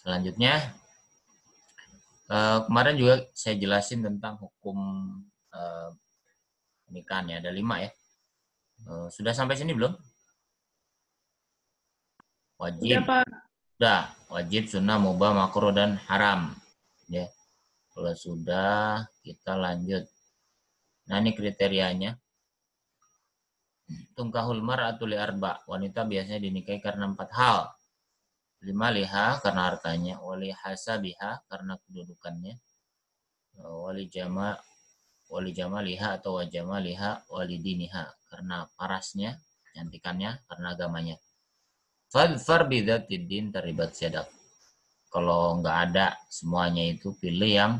Selanjutnya, kemarin juga saya jelasin tentang hukum pernikahan ya. Ada 5 ya. Sudah sampai sini belum? Udah, Wajib. Pak. Sudah. Wajib, sunnah, mubah, makruh, dan haram. Ya. Kalau sudah, kita lanjut. Nah, ini kriterianya. Tungkahul mar'atu li arba. Wanita biasanya dinikahi karena 4 hal. 5 liha karena hartanya, wali hasabiha karena kedudukannya, wali jama wali jamaliha atau wajamaliha wali diniha karena parasnya, cantikannya, karena agamanya. Fadfar bidzatid din taribat syadak. Kalau nggak ada semuanya itu, pilih yang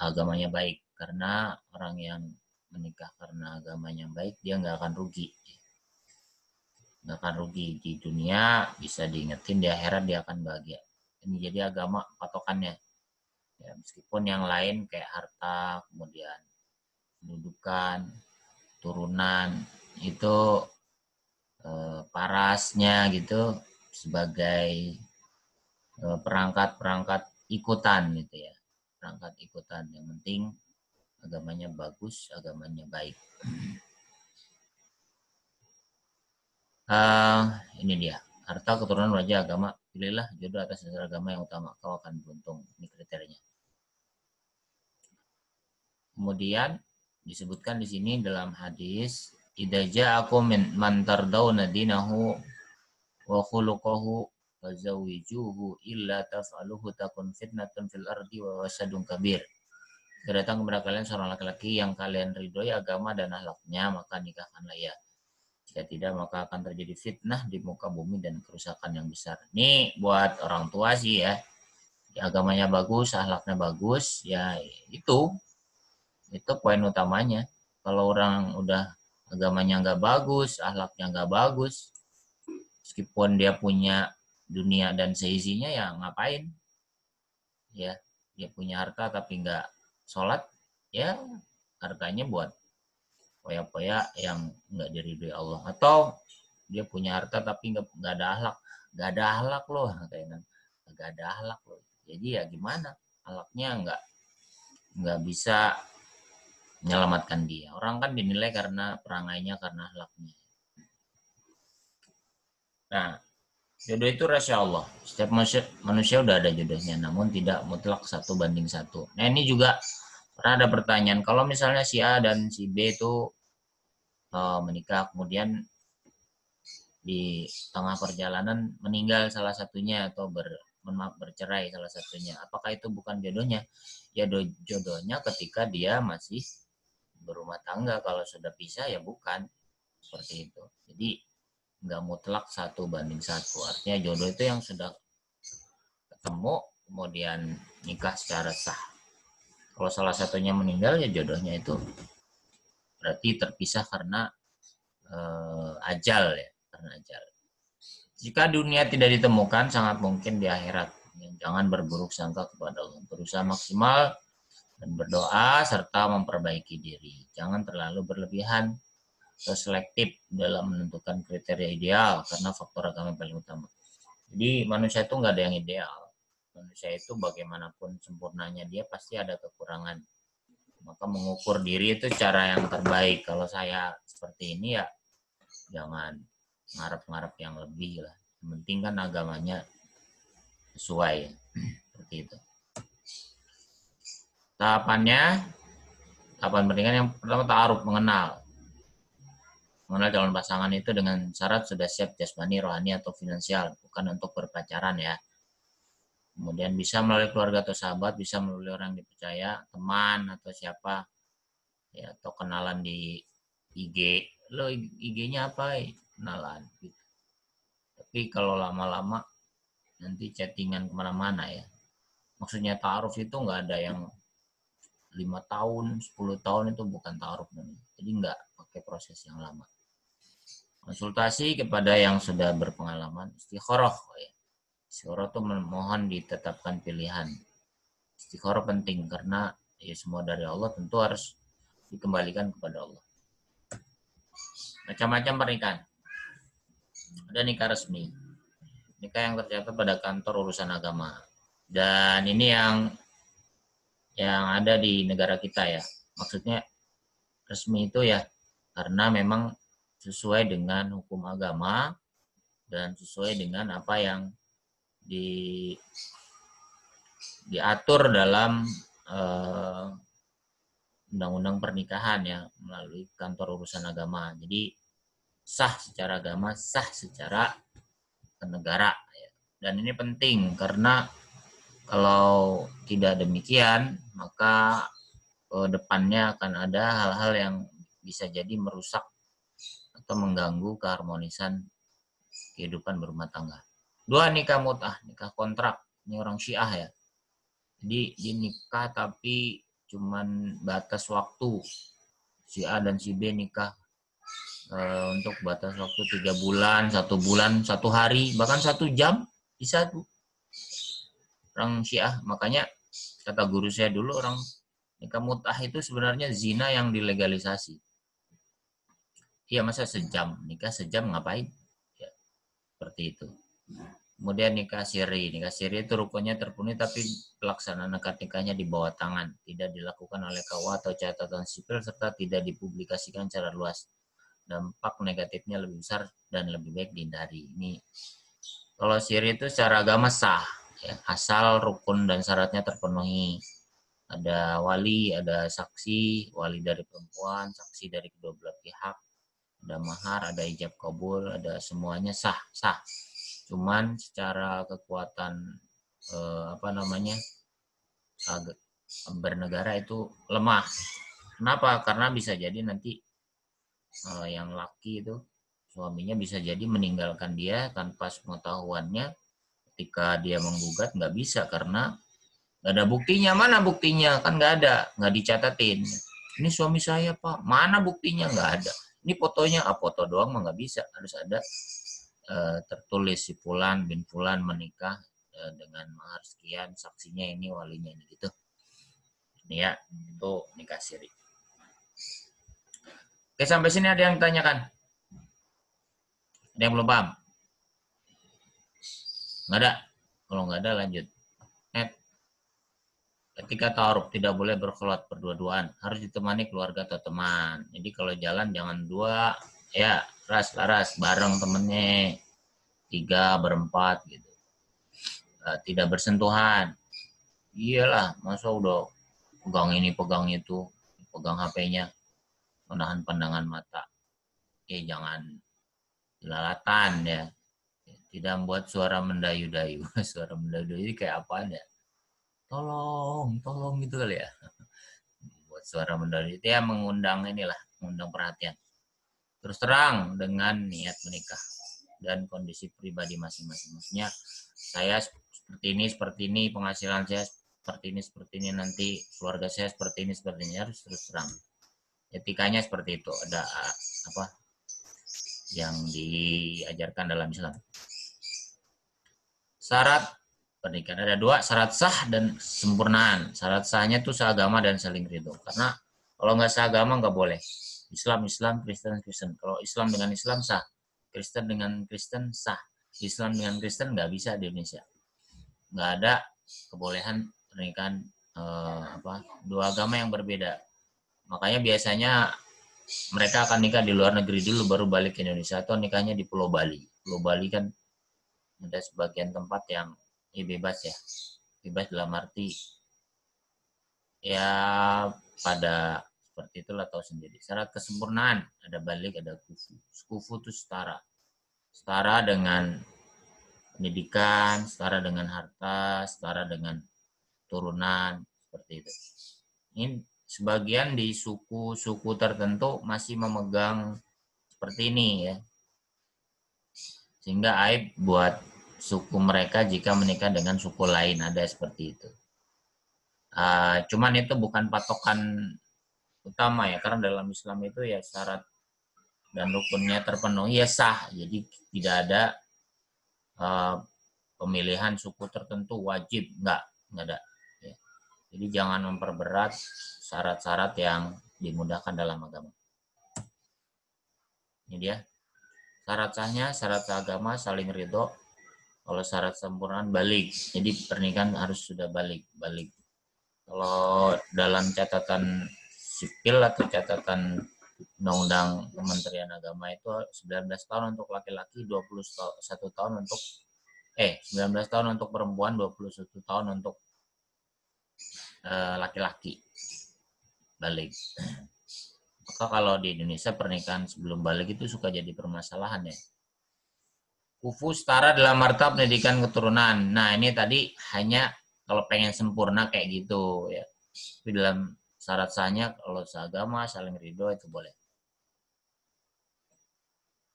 agamanya baik, karena orang yang menikah karena agamanya baik dia nggak akan rugi. Nggak akan rugi di dunia, bisa diingetin, di akhirat dia akan bahagia. Ini jadi agama patokannya. Ya, meskipun yang lain kayak harta, kemudian kedudukan, turunan itu parasnya gitu sebagai perangkat-perangkat ikutan gitu ya. Perangkat ikutan, yang penting agamanya bagus, agamanya baik. Ini dia, harta, keturunan, wajah, agama. Pilihlah jodoh atas dasar agama yang utama, kau akan beruntung. Ini kriterianya. Kemudian disebutkan di sini dalam hadis, idza ja'akum man tardawna dinahu wa khuluquhu fazawijuhu illa taf'aluhu takun fitnatun fil ardi wa wasadun kabir. Datang kepada kalian seorang laki-laki yang kalian ridhoi agama dan akhlaknya, maka nikahkanlah ia. Jika tidak, maka akan terjadi fitnah di muka bumi dan kerusakan yang besar. Ini buat orang tua sih ya. Agamanya bagus, akhlaknya bagus, ya itu poin utamanya. Kalau orang udah agamanya nggak bagus, akhlaknya nggak bagus, meskipun dia punya dunia dan seisinya, ya ngapain? Ya, dia punya harta tapi nggak sholat, ya hartanya buat poya-poya yang nggak diridhoi Allah. Atau dia punya harta tapi nggak ada akhlak, nggak ada akhlak loh, kayaknya nggak ada akhlak loh. Jadi ya gimana? Akhlaknya nggak bisa menyelamatkan dia. Orang kan dinilai karena perangainya, karena akhlaknya. Nah, jodoh itu rasya Allah. Setiap manusia udah ada jodohnya, namun tidak mutlak 1:1. Nah, ini juga pernah ada pertanyaan, kalau misalnya si A dan si B itu menikah, kemudian di tengah perjalanan meninggal salah satunya atau bercerai salah satunya, apakah itu bukan jodohnya? Ya jodohnya ketika dia masih berumah tangga. Kalau sudah pisah ya bukan, seperti itu. Jadi nggak mutlak 1:1. Artinya jodoh itu yang sudah ketemu kemudian nikah secara sah. Kalau salah satunya meninggal, ya jodohnya itu berarti terpisah karena ajal ya, karena ajal. Jika dunia tidak ditemukan, sangat mungkin di akhirat. Jangan berburuk sangka kepada Allah. Berusaha maksimal dan berdoa serta memperbaiki diri. Jangan terlalu berlebihan atau selektif dalam menentukan kriteria ideal, karena faktor agama yang paling utama. Jadi manusia itu nggak ada yang ideal. Manusia itu bagaimanapun sempurnanya dia pasti ada kekurangan. Maka mengukur diri itu cara yang terbaik. Kalau saya seperti ini ya jangan ngarep-ngarep yang lebih lah. Yang penting kan agamanya sesuai ya. Seperti itu. Tahapan pernikahan yang pertama, ta'aruf, mengenal. Mengenal calon pasangan itu dengan syarat sudah siap jasmani, rohani, atau finansial. Bukan untuk berpacaran ya. Kemudian bisa melalui keluarga atau sahabat, bisa melalui orang yang dipercaya, teman atau siapa, ya, atau kenalan di IG. Lo IG-nya apa? Kenalan. Gitu. Tapi kalau lama-lama nanti chattingan kemana-mana ya. Maksudnya ta'aruf itu nggak ada yang 5 tahun, 10 tahun, itu bukan ta'aruf. Jadi nggak pakai proses yang lama. Konsultasi kepada yang sudah berpengalaman. Istikharah. Ya. Istikharah itu memohon ditetapkan pilihan. Istikharah penting karena ya semua dari Allah, tentu harus dikembalikan kepada Allah. Macam-macam pernikahan. Ada nikah resmi. nikah yang tercatat pada kantor urusan agama. Dan ini yang ada di negara kita ya. Maksudnya resmi itu ya karena memang sesuai dengan hukum agama dan sesuai dengan apa yang diatur dalam undang-undang pernikahan ya melalui kantor urusan agama. Jadi sah secara agama, sah secara negara. Ya. Dan ini penting karena kalau tidak demikian maka depannya akan ada hal-hal yang bisa jadi merusak atau mengganggu keharmonisan kehidupan berumah tangga. 2, nikah mut'ah, nikah kontrak. Ini orang Syiah ya. Jadi dinikah tapi cuman batas waktu. Si A dan si B nikah untuk batas waktu 3 bulan, 1 bulan, 1 hari, bahkan 1 jam bisa tuh. Orang Syiah, makanya kata guru saya dulu, orang nikah mut'ah itu sebenarnya zina yang dilegalisasi. Iya, masa sejam, nikah sejam ngapain? Ya, seperti itu. Kemudian nikah siri. Nikah siri itu rukunnya terpenuhi tapi pelaksanaan akad nikahnya di bawah tangan. Tidak dilakukan oleh KUA atau catatan sipil serta tidak dipublikasikan secara luas. Dampak negatifnya lebih besar dan lebih baik dihindari. Ini kalau siri itu secara agama sah, ya, asal rukun dan syaratnya terpenuhi. Ada wali, ada saksi, wali dari perempuan, saksi dari kedua belah pihak, ada mahar, ada ijab kabul, ada semuanya sah. Cuman secara kekuatan bernegara itu lemah. Kenapa? Karena bisa jadi nanti yang laki itu suaminya bisa jadi meninggalkan dia tanpa sepengetahuannya. Ketika dia menggugat nggak bisa karena nggak ada buktinya. Mana buktinya? Kan nggak ada, nggak dicatatin. Ini suami saya Pak, mana buktinya? Nggak ada. Ini fotonya, foto doang mah nggak bisa, harus ada tertulis si Fulan bin Fulan menikah dengan mahar sekian, saksinya ini, walinya ini gitu. Ini ya, itu nikah siri. Oke, sampai sini ada yang tanyakan? Ada yang belum paham? Nggak ada? Kalau nggak ada lanjut. Ketika ta'aruf tidak boleh berkholwat berdua-duaan, harus ditemani keluarga atau teman. Jadi kalau jalan jangan 2, ya laras bareng temennya, 3 berempat gitu. Tidak bersentuhan. Iyalah, masa udah pegang ini pegang itu, pegang HP-nya, menahan pandangan mata. Jangan jelalatan ya. Tidak membuat suara mendayu-dayu. Suara mendayu-dayu kayak apa ya? Tolong gitu kali ya. Buat suara mendayu itu ya mengundang perhatian. Terus terang dengan niat menikah dan kondisi pribadi masing-masing. Maksudnya saya seperti ini, penghasilan saya seperti ini, nanti keluarga saya seperti ini, harus terus terang. Etikanya seperti itu. Ada yang diajarkan dalam Islam. Syarat pernikahan ada 2, syarat sah dan sempurnaan. Syarat sahnya tuh seagama dan saling ridho. Karena kalau nggak seagama nggak boleh. Islam, Kristen. Kalau Islam dengan Islam sah, Kristen dengan Kristen sah. Islam dengan Kristen nggak bisa di Indonesia. Nggak ada kebolehan pernikahan 2 agama yang berbeda. Makanya biasanya mereka akan nikah di luar negeri dulu baru balik ke Indonesia atau nikahnya di Pulau Bali. Pulau Bali kan ada sebagian tempat yang bebas ya. Bebas dalam arti ya pada seperti itulah, tahu sendiri. Syarat kesempurnaan ada balik, ada kufu. Kufu itu setara dengan pendidikan, setara dengan harta, setara dengan turunan, seperti itu. Ini sebagian di suku-suku tertentu masih memegang seperti ini ya. Sehingga aib buat suku mereka jika menikah dengan suku lain, ada seperti itu. Cuman itu bukan patokan utama ya, karena dalam Islam itu ya syarat dan rukunnya terpenuhi ya sah. Jadi tidak ada pemilihan suku tertentu wajib, nggak ada. Ya. Jadi jangan memperberat syarat-syarat yang dimudahkan dalam agama. Ini dia syarat sahnya, syarat agama saling ridho, Kalau syarat sempurnaan balik. Jadi pernikahan harus sudah balik. Kalau dalam catatan sipil atau catatan Undang-Undang Kementerian Agama itu 19 tahun untuk laki-laki, 21 tahun untuk 19 tahun untuk perempuan, 21 tahun untuk laki-laki balik. Maka kalau di Indonesia pernikahan sebelum balik itu suka jadi permasalahan ya. Kufu setara dalam martabat pendidikan keturunan. Nah ini tadi hanya kalau pengen sempurna kayak gitu ya. Tapi dalam syarat sahnya kalau seagama saling ridho itu boleh.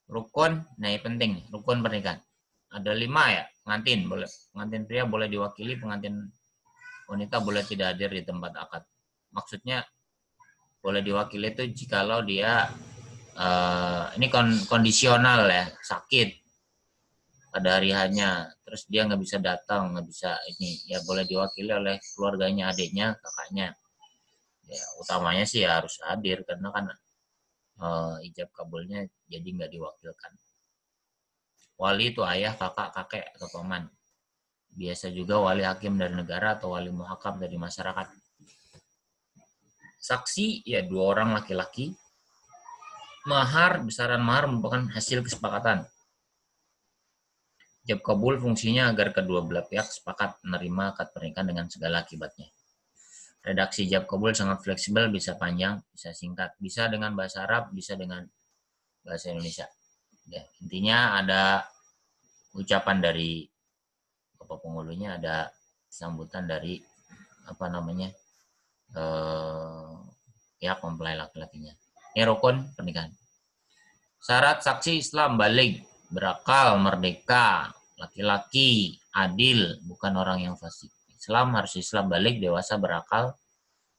Rukun, nah ini penting nih, rukun pernikahan. Ada 5 ya, pengantin boleh, pengantin pria boleh diwakili, pengantin wanita boleh tidak hadir di tempat akad. Maksudnya boleh diwakili itu jikalau dia ini kondisional ya, sakit pada hari hanya, terus dia nggak bisa datang, nggak bisa ini, ya boleh diwakili oleh keluarganya, adiknya, kakaknya. Ya utamanya sih ya harus hadir karena kan ijab kabulnya jadi nggak diwakilkan. Wali itu ayah, kakak, kakek, atau paman. Biasa juga wali hakim dari negara atau wali muhakam dari masyarakat. Saksi ya 2 orang laki-laki. Mahar, besaran mahar merupakan hasil kesepakatan. Ijab kabul fungsinya agar kedua belah pihak sepakat menerima akad pernikahan dengan segala akibatnya. Redaksi ijab kabul sangat fleksibel, bisa panjang, bisa singkat, bisa dengan bahasa Arab, bisa dengan bahasa Indonesia. Ya, intinya ada ucapan dari Bapak penghulunya, ada sambutan dari pihak mempelai laki-lakinya. Ini rukun pernikahan. Syarat saksi Islam balik, berakal, merdeka, laki-laki, adil, bukan orang yang fasik. Islam harus Islam balik, dewasa, berakal,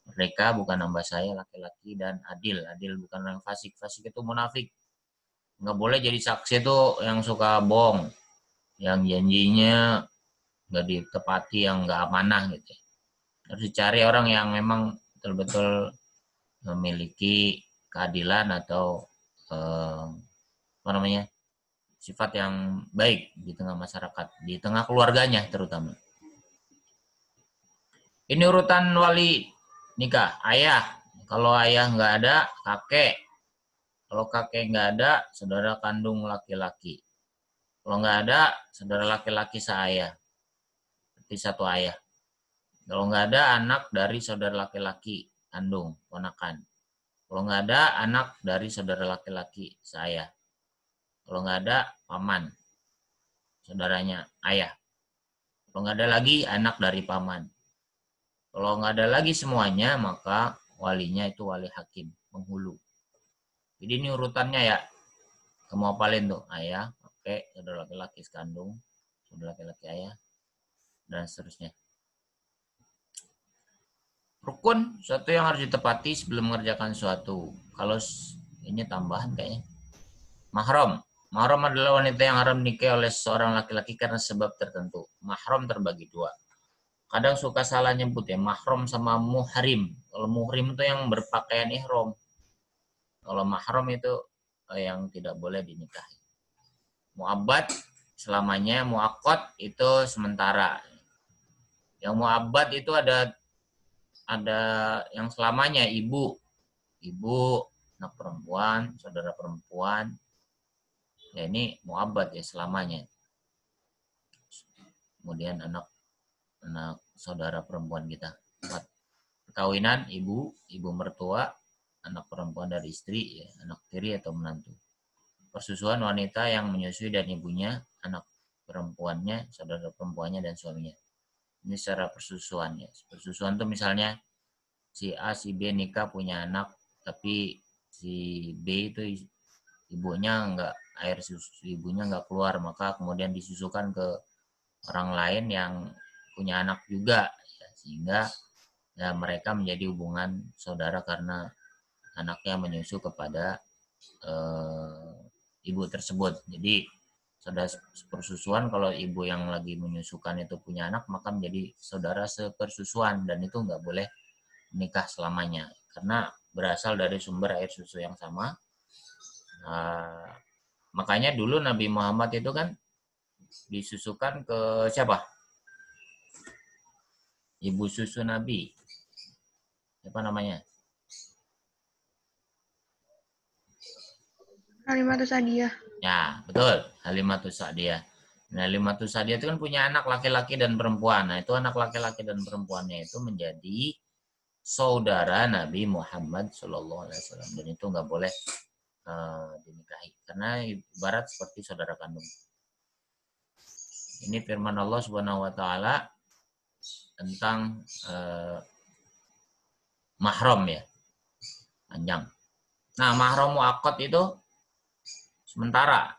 merdeka, bukan hamba saya, laki-laki, dan adil. Adil bukan orang yang fasik. Fasik itu munafik. Nggak boleh jadi saksi itu yang suka bohong, yang janjinya nggak ditepati, yang nggak amanah gitu. Harus dicari orang yang memang betul-betul memiliki keadilan atau sifat yang baik di tengah masyarakat, di tengah keluarganya terutama. Ini urutan wali nikah. Ayah, kalau ayah nggak ada, kakek. Kalau kakek nggak ada, saudara kandung laki-laki. Kalau nggak ada, saudara laki-laki seayah. Berarti satu ayah. Kalau nggak ada, anak dari saudara laki-laki kandung, ponakan. Kalau nggak ada, anak dari saudara laki-laki seayah. Kalau nggak ada, paman, saudaranya ayah. Kalau nggak ada lagi, anak dari paman. Kalau nggak ada lagi semuanya, maka walinya itu wali hakim, penghulu. Jadi ini urutannya ya. Kamu hafalin tuh, ayah, kakek, saudara laki-laki sekandung, saudara laki-laki ayah, dan seterusnya. Rukun, suatu yang harus ditepati sebelum mengerjakan suatu. Kalau ini tambahan kayaknya. Mahram. Mahram adalah wanita yang haram nikah oleh seorang laki-laki karena sebab tertentu. Mahram terbagi 2. Kadang suka salah nyebut ya, mahram sama muhrim. Kalau muhrim itu yang berpakaian ihram. Kalau mahram itu yang tidak boleh dinikahi. Mu'abbad selamanya, mu'aqqad itu sementara. Yang mu'abbad itu ada yang selamanya, ibu, anak perempuan, saudara perempuan. Ya ini mu'abbad ya selamanya. Kemudian anak saudara perempuan kita. Perkawinan, ibu mertua, anak perempuan dari istri, ya, anak tiri atau menantu. Persusuan, wanita yang menyusui dan ibunya, anak perempuannya, saudara perempuannya, dan suaminya. Ini secara persusuan ya. Persusuan itu misalnya si A, si B nikah punya anak, tapi si B itu ibunya air susu ibunya nggak keluar, maka kemudian disusukan ke orang lain yang punya anak juga, ya, sehingga ya, mereka menjadi hubungan saudara karena anaknya menyusu kepada ibu tersebut. Jadi saudara sepersusuan, kalau ibu yang lagi menyusukan itu punya anak, maka menjadi saudara sepersusuan, dan itu nggak boleh menikah selamanya karena berasal dari sumber air susu yang sama. Makanya dulu Nabi Muhammad itu kan disusukan ke siapa? Ibu susu Nabi. Siapa namanya? Halimatus Sa'diyah. Ya, betul. Halimatus Sa'diyah. Nah, Halimatus Sa'diyah itu kan punya anak laki-laki dan perempuan. Nah, itu anak laki-laki dan perempuannya itu menjadi saudara Nabi Muhammad SAW. Dan itu nggak boleh dinikahi. Karena ibarat seperti saudara kandung. Ini firman Allah Subhanahu wa taala tentang mahram ya. Panjang. Nah, mahram muaqqat itu sementara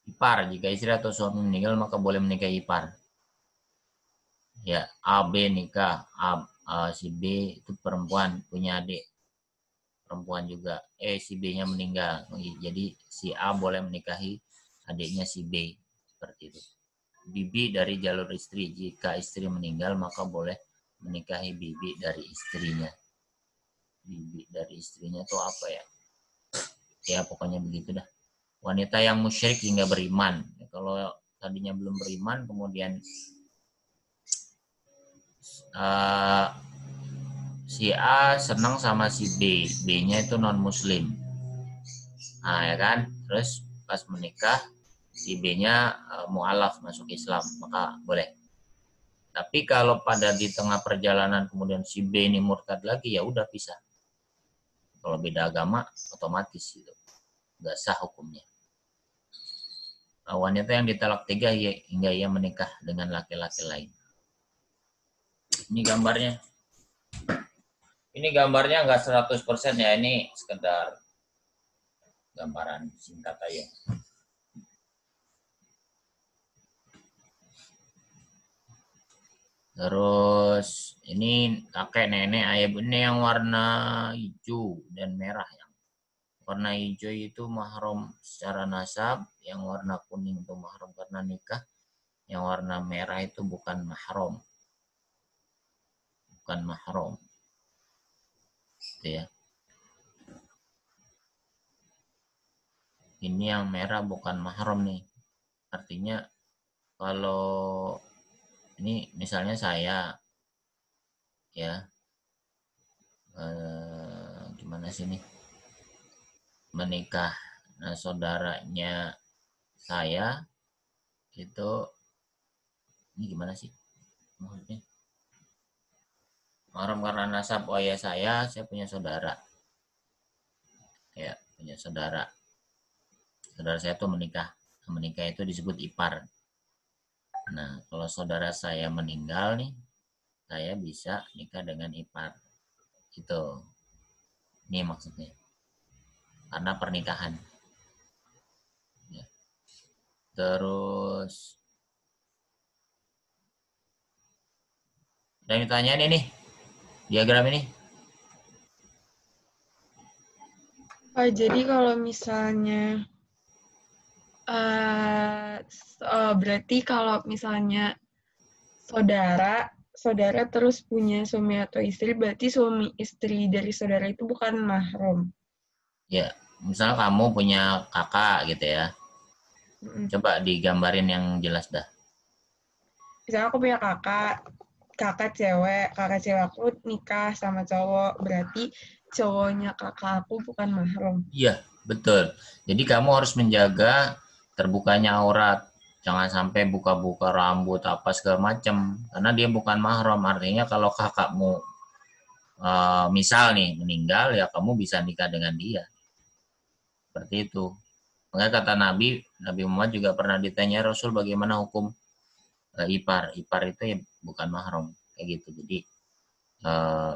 ipar. Jika istri atau suami meninggal maka boleh menikahi ipar. Ya, A B nikah, si B itu perempuan punya adik perempuan juga. Si B-nya meninggal. Jadi si A boleh menikahi adiknya si B seperti itu. Bibi dari jalur istri. Jika istri meninggal maka boleh menikahi bibi dari istrinya. Bibi dari istrinya itu apa ya? Ya pokoknya begitu dah. Wanita yang musyrik hingga beriman. Kalau tadinya belum beriman kemudian si A senang sama si B, B-nya itu non muslim. Nah ya kan, terus pas menikah si B-nya mu'alaf masuk Islam, maka boleh. Tapi kalau pada di tengah perjalanan kemudian si B ini murtad lagi, ya udah pisah. Kalau beda agama otomatis itu nggak sah hukumnya. Wanita yang ditalak 3 hingga ia menikah dengan laki-laki lain. Ini gambarnya. Ini gambarnya nggak 100% ya, ini sekedar gambaran singkat aja. Terus ini kakek nenek ayah bunda yang warna hijau dan merah. Yang warna hijau itu mahram secara nasab, yang warna kuning itu mahram karena nikah, yang warna merah itu bukan mahram. Bukan mahram. Gitu ya. Ini yang merah bukan mahram nih. Artinya kalau ini misalnya saya ya gimana sih nih menikah, nah saudaranya saya itu ini gimana sih maksudnya mahram karena nasab ayah saya punya saudara ya, punya saudara saya tuh menikah itu disebut ipar. Nah kalau saudara saya meninggal nih, saya bisa nikah dengan ipar gitu. Ini maksudnya karena pernikahan ya. Terus dan ditanyain ini diagram ini. Jadi kalau misalnya berarti kalau misalnya saudara terus punya suami atau istri, berarti suami istri dari saudara itu bukan mahram. Ya, misal kamu punya kakak gitu ya. Coba digambarin yang jelas dah. Misalnya aku punya kakak cewek aku nikah sama cowok, berarti cowoknya kakak aku bukan mahram. Iya, betul. Jadi kamu harus menjaga terbukanya aurat. Jangan sampai buka-buka rambut apa segala macam. Karena dia bukan mahram. Artinya kalau kakakmu misal nih meninggal, ya kamu bisa nikah dengan dia. Seperti itu. Makanya kata Nabi Muhammad juga pernah ditanya Rasul bagaimana hukum ipar. Ipar itu ya bukan mahram. Kayak gitu. Jadi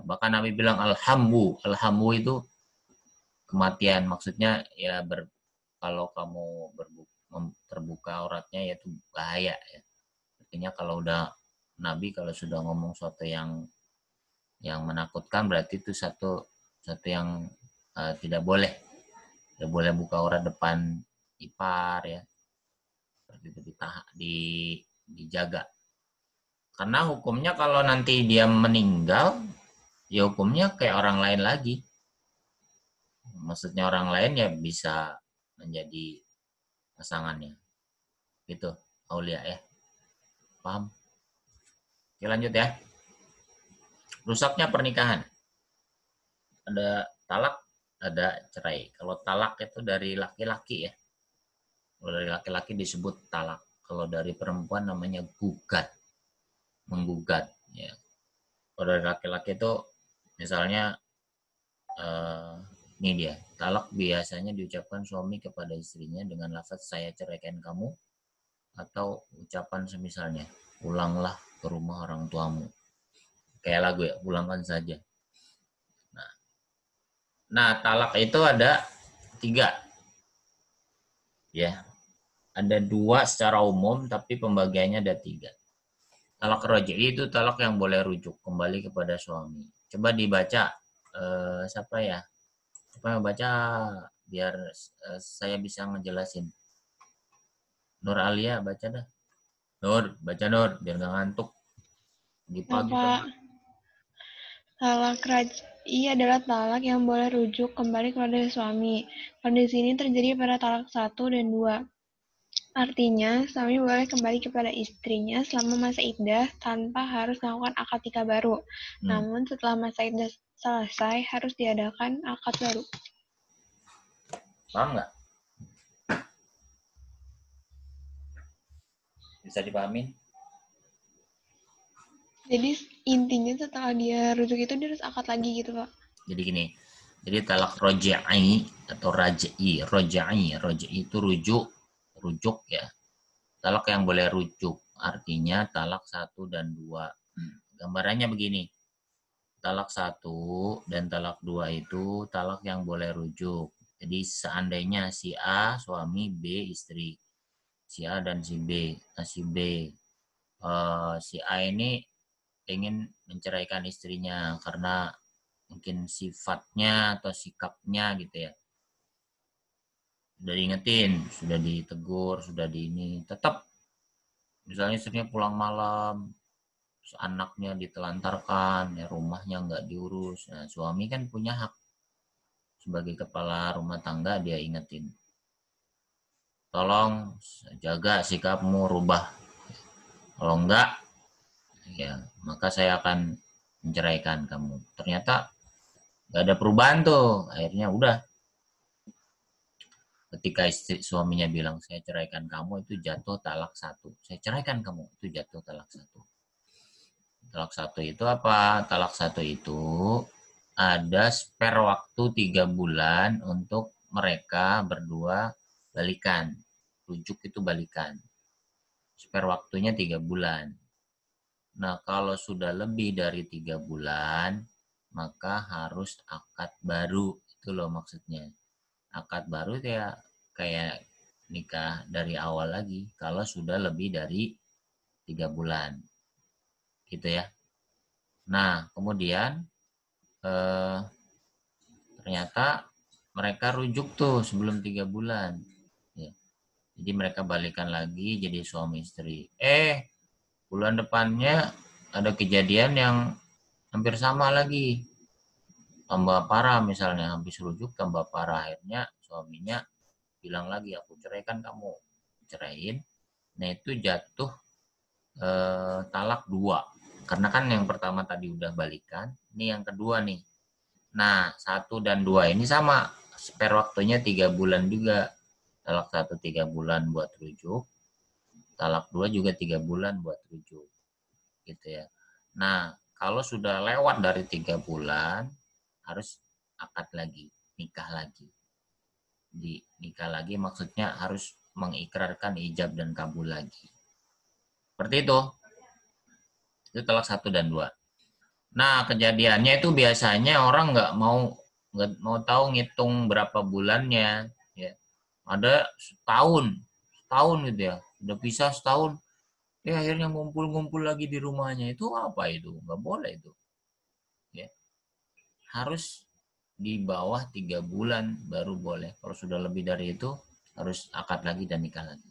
bahkan Nabi bilang alhambu itu kematian, maksudnya ya kalau kamu terbuka auratnya ya itu bahaya ya. Artinya kalau udah Nabi kalau sudah ngomong sesuatu yang menakutkan berarti itu satu yang tidak boleh buka aurat depan ipar ya, seperti itu dijaga. Karena hukumnya kalau nanti dia meninggal ya hukumnya kayak orang lain lagi. Maksudnya orang lain ya bisa menjadi pasangannya gitu. aulia ya. Paham? Oke, lanjut ya. Rusaknya pernikahan. Ada talak, ada cerai. Kalau talak itu dari laki-laki ya. Kalau dari laki-laki disebut talak. Kalau dari perempuan namanya gugat, menggugat. Ya. Kalau dari laki-laki itu misalnya ini dia, talak biasanya diucapkan suami kepada istrinya dengan lafaz saya ceraikan kamu atau ucapan semisalnya, pulanglah ke rumah orang tuamu. Kayak lagu ya, pulangkan saja. Nah, talak itu ada 3 ya. Ada 2 secara umum tapi pembagiannya ada 3. Talak roj'i itu talak yang boleh rujuk kembali kepada suami. Coba dibaca, siapa ya? Siapa yang baca biar saya bisa ngejelasin. Nur Alia baca dah. Nur, baca Nur biar gak ngantuk. Di pagi Pak, tadi. talak raj'i adalah talak yang boleh rujuk kembali kepada suami. Kondisi ini terjadi pada talak 1 dan 2. Artinya, suami boleh kembali kepada istrinya selama masa iddah tanpa harus melakukan akad nikah baru. Namun setelah masa iddah selesai, harus diadakan akad baru. Paham nggak? Bisa dipahamin? Jadi intinya setelah dia rujuk itu dia harus akad lagi gitu, Pak. Jadi gini. Jadi talak roja'i atau raj'i, roja'i itu rujuk ya. Talak yang boleh rujuk, artinya talak 1 dan 2. Gambarannya begini. Talak 1 dan talak 2 itu talak yang boleh rujuk. Jadi seandainya si A suami, B istri. Si A dan si B. Nah, si B si A ini ingin menceraikan istrinya karena mungkin sifatnya atau sikapnya gitu ya. Sudah diingetin, sudah ditegur, sudah di ini, tetap misalnya istrinya pulang malam, anaknya ditelantarkan, ya rumahnya nggak diurus. Nah, suami kan punya hak sebagai kepala rumah tangga, dia ingetin, tolong jaga sikapmu, rubah. Kalau enggak, ya maka saya akan menceraikan kamu. Ternyata nggak ada perubahan tuh, akhirnya udah. Ketika istri suaminya bilang saya ceraikan kamu, itu jatuh talak 1. Saya ceraikan kamu, itu jatuh talak 1. Talak 1 itu apa? Talak 1 itu ada spare waktu 3 bulan untuk mereka berdua balikan. Rujuk itu balikan. Spare waktunya 3 bulan. Nah, kalau sudah lebih dari 3 bulan, maka harus akad baru. Itu loh maksudnya. Akad baru ya kayak nikah dari awal lagi. Kalau sudah lebih dari 3 bulan. Gitu ya. Nah, kemudian ternyata mereka rujuk tuh sebelum 3 bulan. Ya. Jadi mereka balikan lagi jadi suami istri. Bulan depannya ada kejadian yang hampir sama lagi. Tambah parah misalnya, habis rujuk tambah parah. Akhirnya suaminya bilang lagi, aku ceraikan kamu. Ceraiin. Nah itu jatuh talak 2. Karena kan yang pertama tadi udah balikan, ini yang kedua nih. Nah, 1 dan 2 ini sama. Spare waktunya 3 bulan juga. Talak 1 3 bulan buat rujuk. Talak 2 juga 3 bulan buat rujuk. Gitu ya. Nah, kalau sudah lewat dari 3 bulan, harus akad lagi, nikah lagi. Di nikah lagi maksudnya harus mengikrarkan ijab dan kabul lagi. Seperti itu. Itu talak 1 dan 2. Nah, kejadiannya itu biasanya orang nggak mau tahu ngitung berapa bulannya, ya. Ada setahun gitu ya, udah pisah setahun, akhirnya ngumpul-ngumpul lagi di rumahnya. Itu apa itu? Nggak boleh itu, ya. Harus di bawah 3 bulan baru boleh. Kalau sudah lebih dari itu harus akad lagi dan nikah lagi.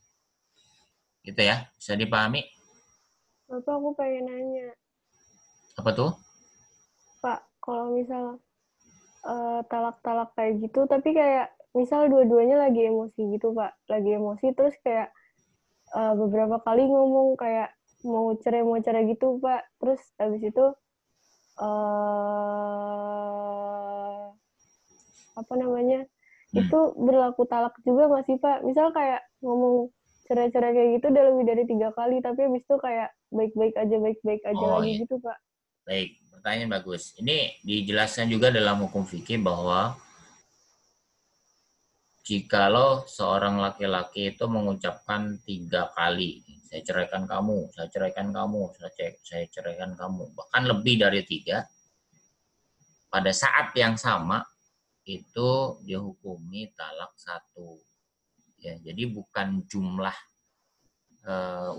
Gitu ya, bisa dipahami? Bapak, aku pengen nanya. Apa tuh? Pak, kalau misal talak-talak kayak gitu, tapi kayak misal dua-duanya lagi emosi gitu, Pak. Lagi emosi terus kayak beberapa kali ngomong kayak mau cerai gitu Pak. Terus habis itu apa namanya, itu berlaku talak juga nggak sih Pak? Misal kayak ngomong cerai-cerai kayak gitu udah lebih dari 3 kali, tapi habis itu kayak baik-baik aja Oh lagi iya, gitu Pak. baik. Pertanyaan bagus. Ini dijelaskan juga dalam hukum fikih bahwa jikalau seorang laki-laki itu mengucapkan 3 kali, saya ceraikan kamu, saya ceraikan kamu, saya ceraikan kamu, bahkan lebih dari 3, pada saat yang sama itu dihukumi talak 1. Ya, jadi bukan jumlah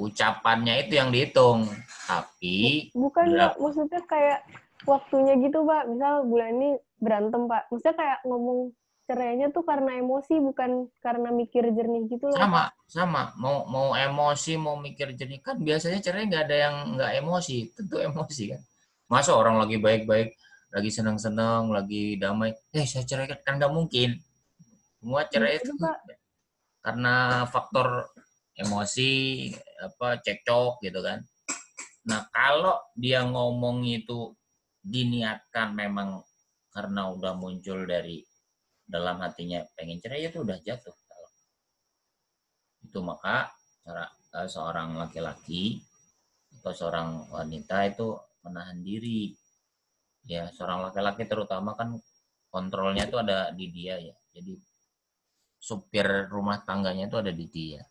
ucapannya itu yang dihitung, tapi Bukan Pak, berapa. maksudnya kayak waktunya gitu Pak. Misal bulan ini berantem Pak. Maksudnya kayak ngomong cerainya tuh karena emosi, bukan karena mikir jernih gitu loh Sama, Pak. sama. Mau emosi, mau mikir jernih kan biasanya cerai nggak ada yang nggak emosi, tentu emosi kan. Masa orang lagi baik-baik, lagi senang-senang, lagi damai, saya ceraikan kan nggak mungkin. Semua cerai Bisa itu tuh Pak. karena faktor emosi, apa cekcok gitu kan. Nah kalau dia ngomong itu diniatkan memang karena udah muncul dari dalam hatinya pengen cerai itu udah jatuh. Itu maka seorang laki-laki atau seorang wanita itu menahan diri. Ya, seorang laki-laki terutama kan kontrolnya itu ada di dia ya. Jadi supir rumah tangganya itu ada di dia.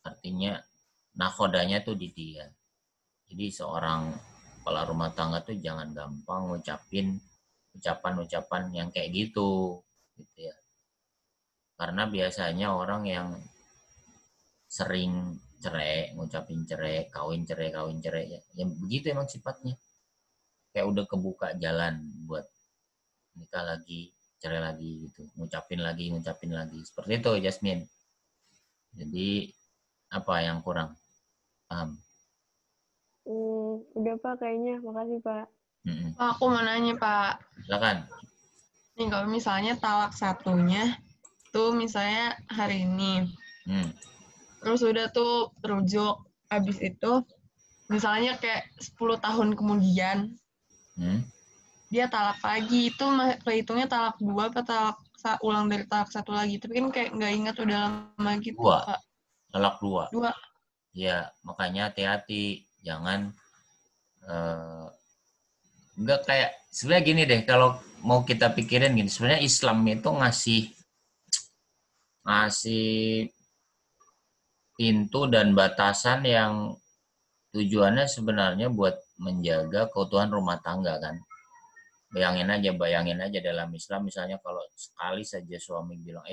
Artinya nakodanya itu di dia. Jadi seorang kepala rumah tangga tuh jangan gampang ngucapin ucapan-ucapan yang kayak gitu ya. Karena biasanya orang yang sering cerai, ngucapin cerai, kawin cerai ya. Yang begitu emang sifatnya. Kayak udah kebuka jalan buat nikah lagi, cerai lagi gitu. Ngucapin lagi. Seperti itu Jasmine. Jadi apa yang kurang? Paham? Udah Pak kayaknya. Makasih Pak. Pak, aku mau nanya Pak. Silakan. Nih kalau misalnya talak satunya tuh misalnya hari ini, Hmm. terus udah tuh rujuk, habis itu misalnya kayak 10 tahun kemudian Hmm. dia talak lagi, itu kehitungnya talak 2 apa talak ulang dari talak 1 lagi, tapi kan kayak nggak ingat udah lama gitu 2. Pak. Talak 2. 2. Ya, makanya hati-hati. Jangan enggak kayak sebenarnya gini deh kalau mau kita pikirin gini, sebenarnya Islam itu ngasih ngasih pintu dan batasan yang tujuannya sebenarnya buat menjaga keutuhan rumah tangga kan. Bayangin aja dalam Islam misalnya kalau sekali saja suami bilang,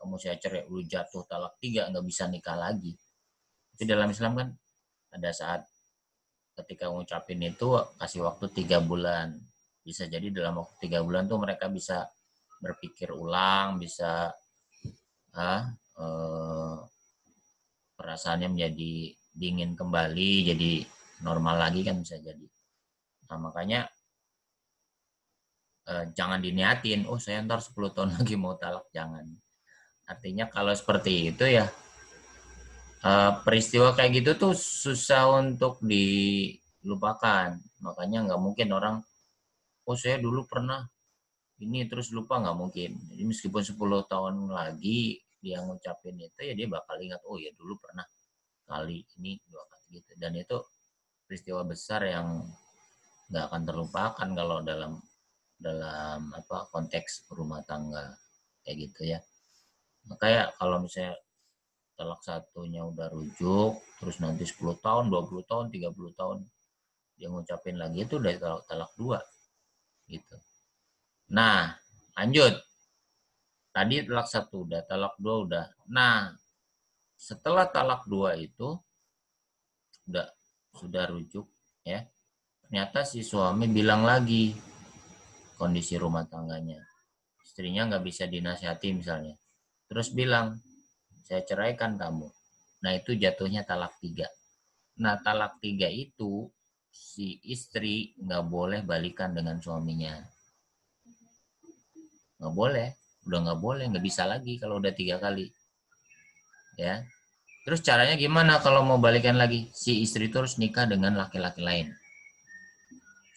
kamu saya cerai, lu jatuh talak 3, nggak bisa nikah lagi. Tapi dalam Islam kan ada saat ketika ngucapin itu kasih waktu 3 bulan. Bisa jadi dalam waktu 3 bulan tuh mereka bisa berpikir ulang, bisa perasaannya menjadi dingin kembali, jadi normal lagi kan bisa jadi. Nah makanya jangan diniatin, saya ntar 10 tahun lagi mau talak, jangan. Artinya kalau seperti itu ya peristiwa kayak gitu tuh susah untuk dilupakan. Makanya nggak mungkin orang, saya dulu pernah ini terus lupa, nggak mungkin. Jadi meskipun 10 tahun lagi dia ngucapin itu ya dia bakal ingat, ya dulu pernah kali ini 2 kali gitu. Dan itu peristiwa besar yang nggak akan terlupakan kalau dalam konteks rumah tangga kayak gitu ya. Makanya kalau misalnya talak satunya udah rujuk, terus nanti 10 tahun, 20 tahun, 30 tahun dia ngucapin lagi, itu udah talak 2 gitu. Nah, lanjut. Tadi talak 1 udah, talak 2 udah. Nah, setelah talak 2 itu sudah rujuk ya. Ternyata si suami bilang lagi kondisi rumah tangganya. Istrinya nggak bisa dinasihati misalnya. Terus bilang, saya ceraikan kamu. Nah, itu jatuhnya talak 3. Nah, talak 3 itu si istri nggak boleh balikan dengan suaminya. Nggak boleh. Udah nggak boleh, nggak bisa lagi kalau udah 3 kali. Ya. Terus caranya gimana kalau mau balikan lagi? Si istri itu harus nikah dengan laki-laki lain.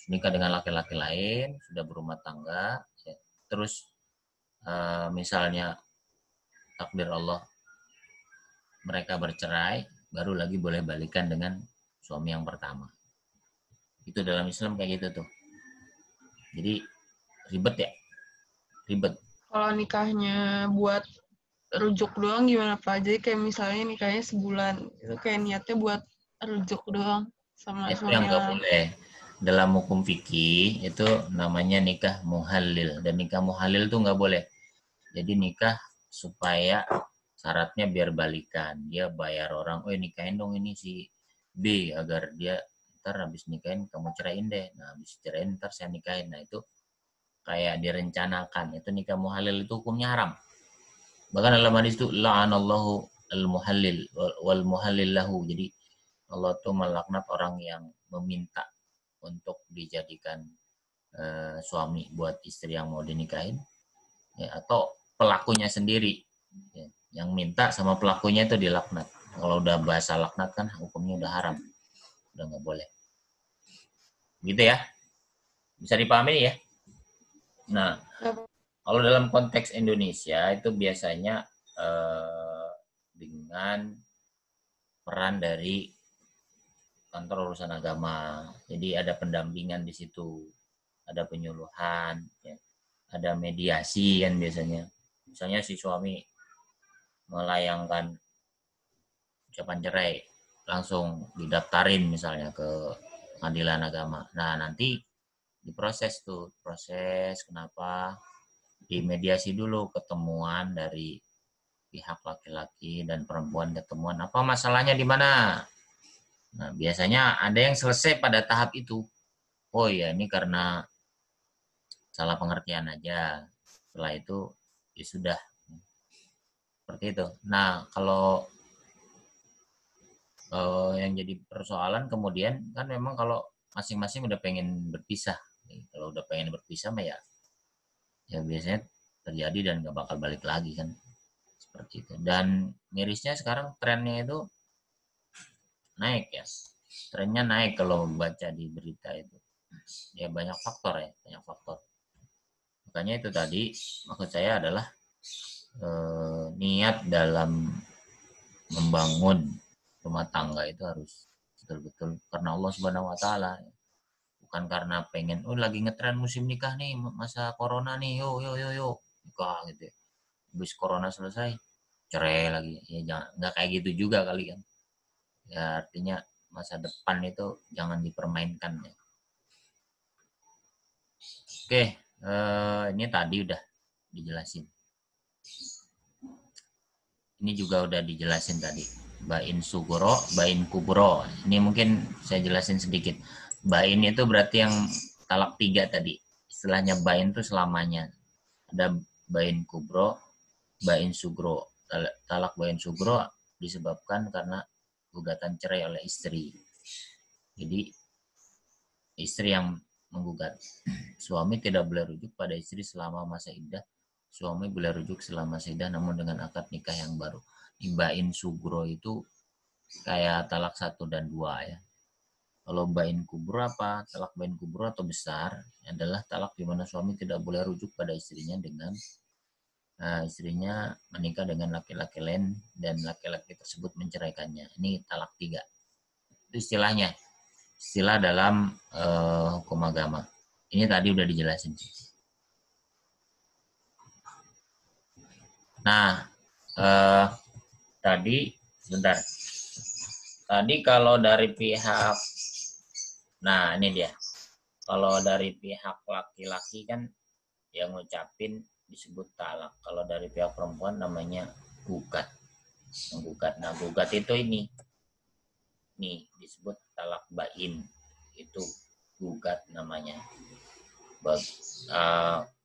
Nikah dengan laki-laki lain, sudah berumah tangga, ya. Terus misalnya takdir Allah mereka bercerai, baru lagi boleh balikan dengan suami yang pertama. Itu dalam Islam kayak gitu tuh. Jadi ribet ya, ribet. Kalau nikahnya buat rujuk doang gimana Pak? Jadi kayak misalnya nikahnya sebulan, itu kayak niatnya buat rujuk doang sama Itu yang nggak suaminya. boleh. Dalam hukum fikih itu namanya nikah muhalil, dan nikah muhalil tuh nggak boleh. Jadi nikah supaya syaratnya biar balikan, dia bayar orang, oh nikahin dong ini si B agar dia ntar habis nikahin kamu ceraiin deh, nah habis ceraiin ntar saya nikahin. Nah itu kayak direncanakan, itu nikah muhalil itu hukumnya haram. Bahkan dalam hadis itu la'anallahu al-muhallil wal muhallil lahu. Jadi Allah tuh melaknat orang yang meminta untuk dijadikan suami buat istri yang mau dinikahin, ya, atau pelakunya sendiri, ya, yang minta sama pelakunya itu dilaknat. Kalau udah bahasa laknat kan hukumnya udah haram, udah nggak boleh. Gitu ya, bisa dipahami ya. Nah, kalau dalam konteks Indonesia itu biasanya dengan peran dari kantor urusan agama. Jadi ada pendampingan di situ, ada penyuluhan, ya. Ada mediasi kan biasanya. Misalnya si suami melayangkan ucapan cerai, langsung didaftarin misalnya ke pengadilan agama. Nah nanti diproses tuh, proses kenapa, dimediasi dulu, ketemuan dari pihak laki-laki dan perempuan, ketemuan apa masalahnya di mana. Nah biasanya ada yang selesai pada tahap itu. Oh ya ini karena salah pengertian aja. Setelah itu ya sudah, seperti itu. Nah kalau yang jadi persoalan kemudian kan memang kalau masing-masing udah pengen berpisah. Kalau udah pengen berpisah mah ya biasanya terjadi dan gak bakal balik lagi kan, seperti itu. Dan mirisnya sekarang trennya itu naik ya, trennya naik kalau baca di berita itu. Ya banyak faktor ya, banyak faktor. Makanya itu tadi maksud saya adalah niat dalam membangun rumah tangga itu harus betul-betul karena Allah Subhanahu wa taala. Bukan karena pengen lagi ngetren musim nikah nih, masa corona nih, yo nikah gitu ya. Habis corona selesai cerai lagi. Ya jangan, nggak kayak gitu juga kali kan. Ya artinya masa depan itu jangan dipermainkan ya. Oke, ini tadi udah dijelasin. Ini juga udah dijelasin tadi. Bain sugro, bain kubro. Ini mungkin saya jelasin sedikit. Bain itu berarti yang talak 3 tadi. Istilahnya bain itu selamanya. Ada bain kubro, bain sugro. Talak bain sugro disebabkan karena gugatan cerai oleh istri. Jadi istri yang menggugat. Suami tidak boleh rujuk pada istri selama masa iddah. Suami boleh rujuk selama masa iddah namun dengan akad nikah yang baru. Bain sugro itu kayak talak 1 dan 2 ya. Kalau bain kubro apa? Talak bain kubro atau besar adalah talak di mana suami tidak boleh rujuk pada istrinya dengan istrinya menikah dengan laki-laki lain dan laki-laki tersebut menceraikannya. Ini talak 3. Itu istilahnya. Istilah dalam hukum agama. Ini tadi udah dijelasin. Nah, tadi sebentar. Tadi kalau dari pihak, nah ini dia. Kalau dari pihak laki-laki kan yang ngucapin disebut talak. Kalau dari pihak perempuan namanya gugat. Menggugat. Nah, gugat itu ini. Nih, disebut talak bain. Itu gugat namanya.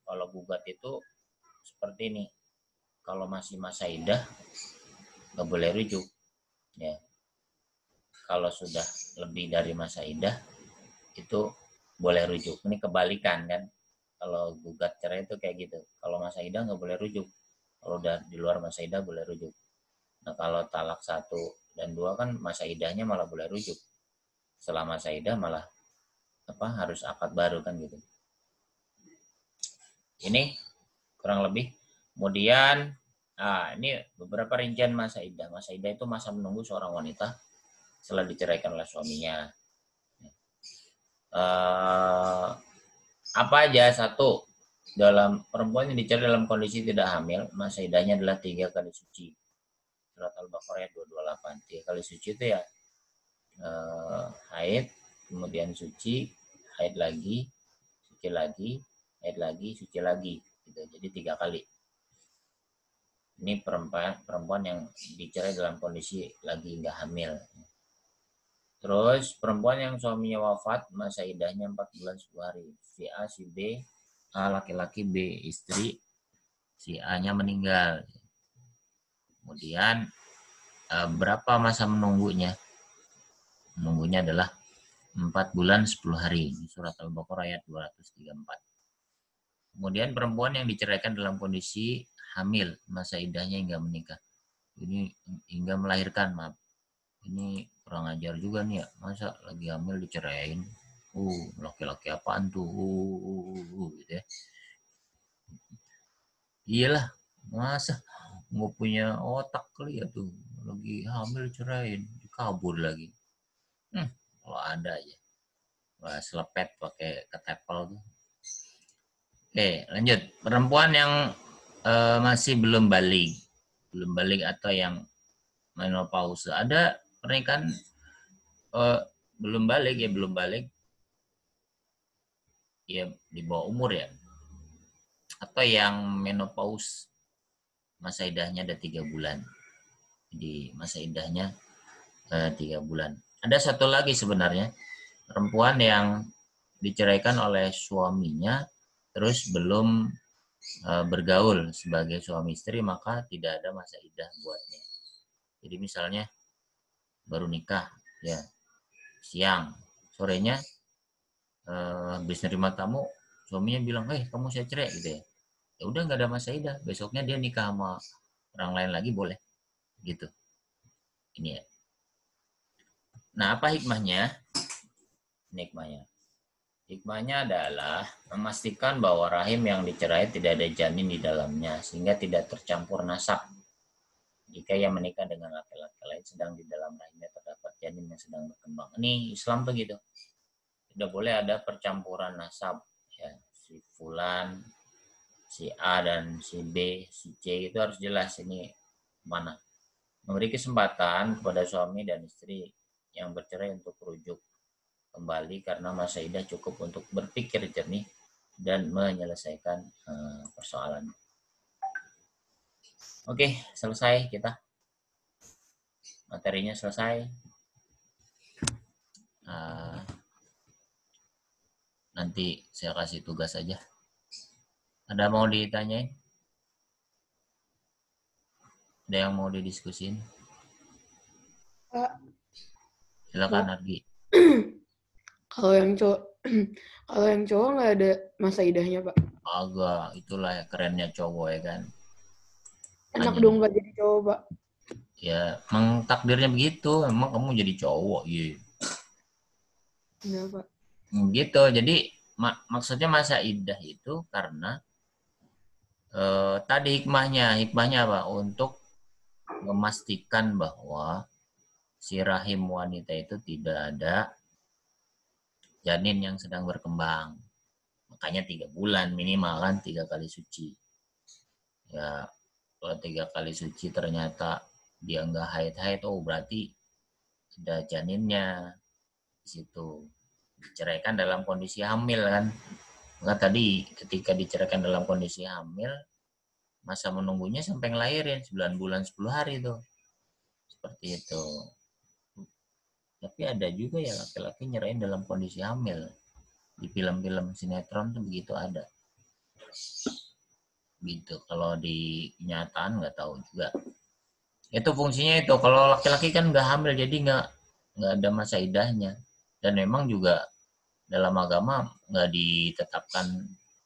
Kalau gugat itu seperti ini. Kalau masih masa iddah, nggak boleh rujuk. Ya. Kalau sudah lebih dari masa iddah, itu boleh rujuk. Ini kebalikan kan. Kalau gugat cerai itu kayak gitu. Kalau masa iddah nggak boleh rujuk. Kalau udah di luar masa iddah boleh rujuk. Nah kalau talak 1 dan 2 kan masa idahnya malah boleh rujuk. Setelah masa idah malah harus akad baru kan gitu. Ini kurang lebih. Kemudian ini beberapa rincian masa idah. Masa idah itu masa menunggu seorang wanita setelah diceraikan oleh suaminya. Apa aja? 1, dalam perempuan yang dicerai dalam kondisi tidak hamil, masa idahnya adalah 3 kali suci. Surat Al-Baqarah ayat 228. 3 kali suci itu ya haid, kemudian suci, haid lagi, suci lagi, haid lagi, suci lagi. Gitu. Jadi 3 kali. Ini perempuan yang dicerai dalam kondisi lagi nggak hamil. Terus perempuan yang suaminya wafat, masa idahnya 4 bulan 10 hari. Si A, si B, A laki-laki, B istri, si A-nya meninggal. Kemudian berapa masa menunggunya? Menunggunya adalah 4 bulan 10 hari. Surat Al-Baqarah ayat 234. Kemudian perempuan yang diceraikan dalam kondisi hamil, masa idahnya hingga menikah. Ini hingga melahirkan, maaf. Ini kurang ajar juga nih ya. Masa lagi hamil dicerain? Laki-laki apaan tuh? Gitu ya. Iyalah, masa nggak punya otak kali ya tuh. Lagi hamil cerain, kabur lagi. Kalau ada aja. Wah, selepet pakai ketepel tuh. Oke, lanjut. Perempuan yang masih belum balik atau yang menopause. Ada pernikahan belum balik ya di bawah umur ya, atau yang menopause, masa idahnya ada 3 bulan. Jadi masa idahnya 3 bulan. Ada satu lagi sebenarnya, perempuan yang diceraikan oleh suaminya terus belum bergaul sebagai suami istri, maka tidak ada masa idah buatnya. Jadi misalnya baru nikah ya, siang, sorenya habis nerima tamu, suaminya bilang, kamu saya cerai gitu ya. Ya udah nggak ada masa idah, besoknya dia nikah sama orang lain lagi boleh gitu. Ini ya. Nah, apa hikmahnya? Hikmahnya adalah memastikan bahwa rahim yang dicerai tidak ada janin di dalamnya, sehingga tidak tercampur nasab. Jika ia menikah dengan laki-laki lain sedang di dalam rahimnya terdapat janin yang sedang berkembang. Ini Islam begitu. Tidak boleh ada percampuran nasab. Ya, si fulan, si A dan si B, si C itu harus jelas ini mana. Memberi kesempatan kepada suami dan istri yang bercerai untuk rujuk kembali karena masa idah cukup untuk berpikir jernih dan menyelesaikan persoalan. Oke, selesai kita. Materinya selesai. Nanti saya kasih tugas aja. Ada mau ditanyain? Ada yang mau didiskusin? Silakan Argi. Kalau yang cowok nggak ada masa idahnya, Pak. Agak, itulah ya kerennya cowok ya kan. Enak dong Pak jadi cowok, Pak. Ya, emang takdirnya begitu. Emang kamu jadi cowok, iya. Iya, Pak. Gitu. Jadi maksudnya masa idah itu karena tadi hikmahnya apa? Untuk memastikan bahwa si rahim wanita itu tidak ada janin yang sedang berkembang. Makanya 3 bulan minimal kan, 3 kali suci. Ya, kalau 3 kali suci ternyata dia nggak haid-haid, berarti ada janinnya di situ. Diceraikan dalam kondisi hamil kan. Maka tadi ketika diceraikan dalam kondisi hamil, masa menunggunya sampai ngelahirin 9 bulan 10 hari tuh. Seperti itu. Tapi ada juga ya laki-laki nyerain dalam kondisi hamil. Di film-film sinetron tuh begitu ada. Gitu. Kalau di kenyataan nggak tahu juga. Itu fungsinya itu. Kalau laki-laki kan nggak hamil, jadi nggak ada masa idahnya. Dan memang juga dalam agama nggak ditetapkan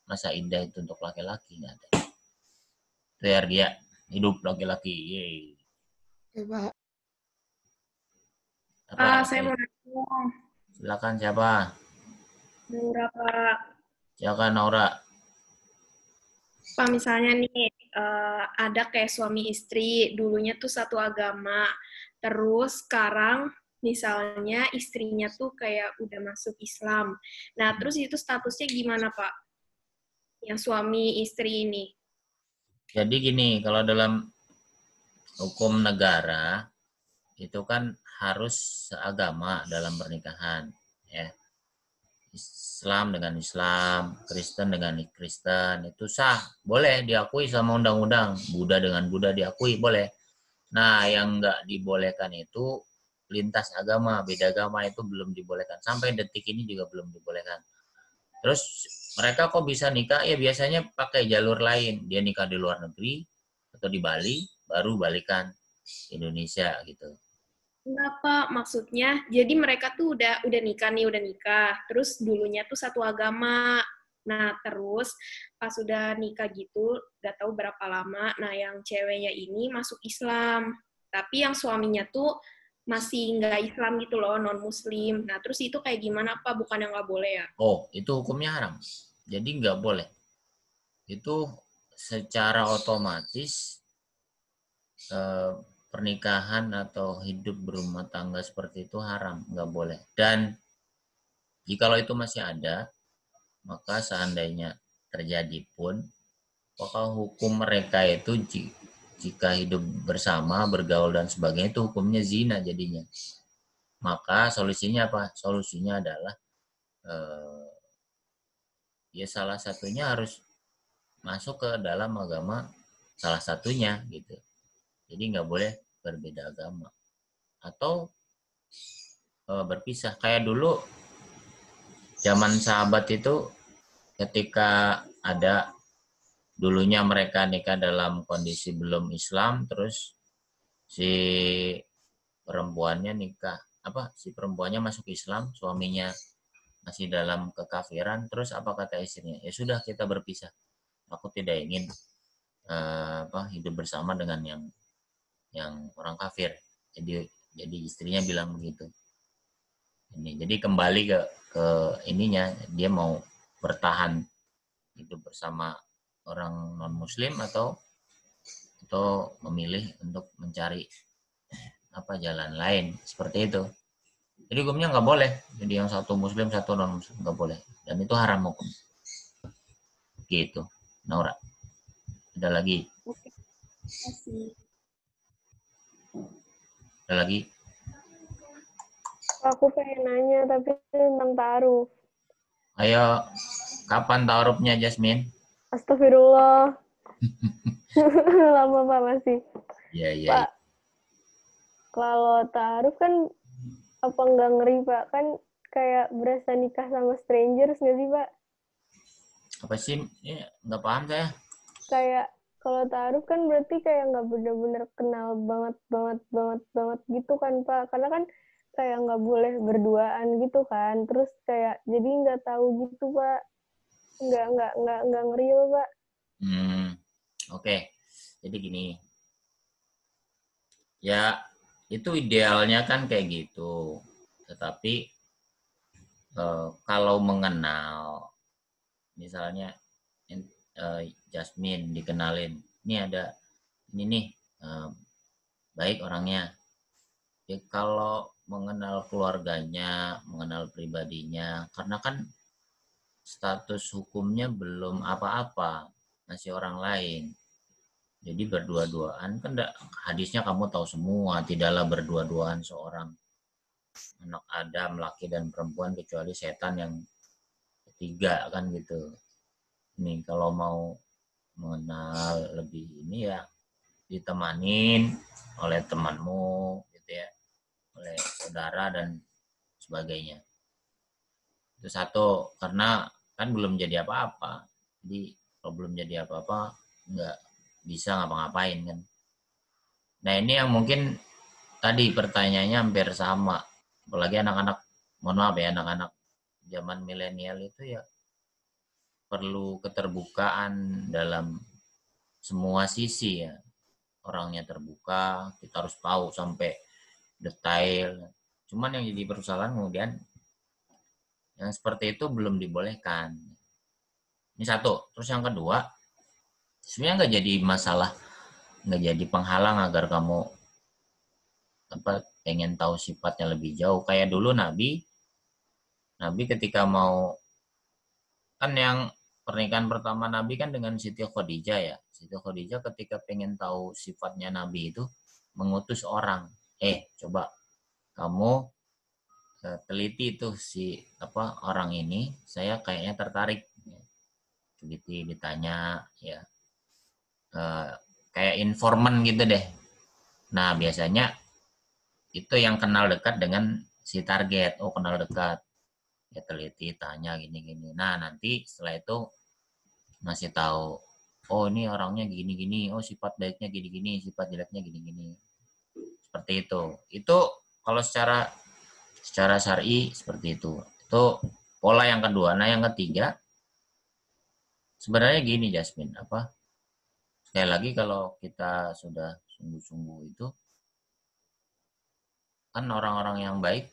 masa idah itu untuk laki-laki, nggak ada. Itu ya, hidup laki-laki. Yeay. Ya, Pak. Apa? Saya mau nanya. Silakan siapa? Naura, Pak. Silakan Naura. Pak, misalnya nih, ada kayak suami istri, dulunya tuh satu agama, terus sekarang misalnya istrinya tuh kayak udah masuk Islam. Nah, terus itu statusnya gimana, Pak? Yang suami istri ini. Jadi gini, kalau dalam hukum negara itu kan harus seagama dalam pernikahan, ya. Islam dengan Islam, Kristen dengan Kristen, itu sah, boleh diakui sama undang-undang. Buddha dengan Buddha diakui, boleh. Nah, yang nggak dibolehkan itu lintas agama, beda agama itu belum dibolehkan. Sampai detik ini juga belum dibolehkan. Terus mereka kok bisa nikah? Ya biasanya pakai jalur lain. Dia nikah di luar negeri atau di Bali, baru balikan Indonesia gitu. Enggak, Pak. Maksudnya, jadi mereka tuh udah nikah. Terus dulunya tuh satu agama. Nah, terus pas sudah nikah gitu, gak tahu berapa lama, nah yang ceweknya ini masuk Islam. Tapi yang suaminya tuh masih nggak Islam gitu loh, non-Muslim. Nah, terus itu kayak gimana, Pak? Bukan yang nggak boleh ya? Oh, itu hukumnya haram. Jadi nggak boleh. Itu secara otomatis pernikahan atau hidup berumah tangga seperti itu haram, nggak boleh. Dan jikalau itu masih ada, maka seandainya terjadi pun, maka hukum mereka itu jika hidup bersama, bergaul dan sebagainya, itu hukumnya zina jadinya. Maka solusinya apa? Solusinya adalah ya salah satunya harus masuk ke dalam agama salah satunya gitu. Jadi nggak boleh berbeda agama atau berpisah. Kayak dulu zaman sahabat itu ketika ada dulunya mereka nikah dalam kondisi belum Islam, terus si perempuannya si perempuannya masuk Islam, suaminya masih dalam kekafiran, terus apa kata istrinya? Ya sudah, kita berpisah. Aku tidak ingin hidup bersama dengan yang orang kafir. Jadi istrinya bilang begitu. Jadi kembali ke ininya, dia mau bertahan hidup bersama orang non Muslim atau memilih untuk mencari jalan lain seperti itu. Jadi hukumnya nggak boleh. Jadi yang satu Muslim, satu non Muslim nggak boleh. Dan itu haram hukum. Gitu, Naura. Ada lagi? Oke, kasih. Ada lagi? Aku pengen nanya tapi tentang ta'aruf. Ayo, kapan ta'arufnya Jasmine? Astagfirullah. Lama Pak masih. Iya. Pak, kalau ta'aruf kan apa nggak ngeri Pak? Kan kayak berasa nikah sama strangers nggak sih Pak? Apa sih? Ya, nggak paham saya. Kayak kalau ta'aruf kan berarti kayak nggak bener-bener kenal banget gitu kan Pak? Karena kan kayak nggak boleh berduaan gitu kan, terus kayak jadi nggak tahu gitu Pak, nggak ngeri ya Pak. Oke. Jadi gini, ya itu idealnya kan kayak gitu, tetapi kalau mengenal, misalnya Jasmine dikenalin, ini ada ini nih baik orangnya. Ya kalau mengenal keluarganya, mengenal pribadinya, karena kan status hukumnya belum apa-apa, masih orang lain. Jadi berdua-duaan, kan hadisnya kamu tahu semua, tidaklah berdua-duaan seorang anak Adam, laki dan perempuan, kecuali setan yang ketiga, kan gitu. Nih kalau mau mengenal lebih ini ya ditemanin oleh temanmu gitu ya, oleh saudara dan sebagainya. Itu satu, karena kan belum jadi apa-apa. Jadi kalau belum jadi apa-apa nggak bisa ngapa-ngapain kan. Nah ini yang mungkin tadi pertanyaannya hampir sama, apalagi anak-anak, mohon maaf ya, anak-anak zaman milenial itu ya perlu keterbukaan dalam semua sisi ya. orangnya terbuka, kita harus tahu sampai detail. Cuman yang jadi persoalan kemudian yang seperti itu belum dibolehkan. Ini satu. Terus yang kedua, sebenarnya nggak jadi masalah, nggak jadi penghalang agar kamu pengen tahu sifatnya lebih jauh. Kayak dulu Nabi ketika mau, kan yang pernikahan pertama Nabi kan dengan Siti Khadijah ya. Siti Khadijah ketika pengen tahu sifatnya Nabi itu mengutus orang, coba kamu teliti tuh si orang ini, saya kayaknya tertarik. Teliti, ditanya ya, kayak informan gitu deh. Nah biasanya itu yang kenal dekat dengan si target. Oh kenal dekat, ya teliti, tanya gini-gini. Nah nanti setelah itu ngasih tahu, oh ini orangnya gini-gini, oh sifat baiknya gini-gini, sifat jeleknya gini-gini. Seperti itu. Itu kalau secara syar'i seperti itu. Itu pola yang kedua. Nah yang ketiga, sebenarnya gini Jasmine, sekali lagi kalau kita sudah sungguh-sungguh itu, kan orang-orang yang baik,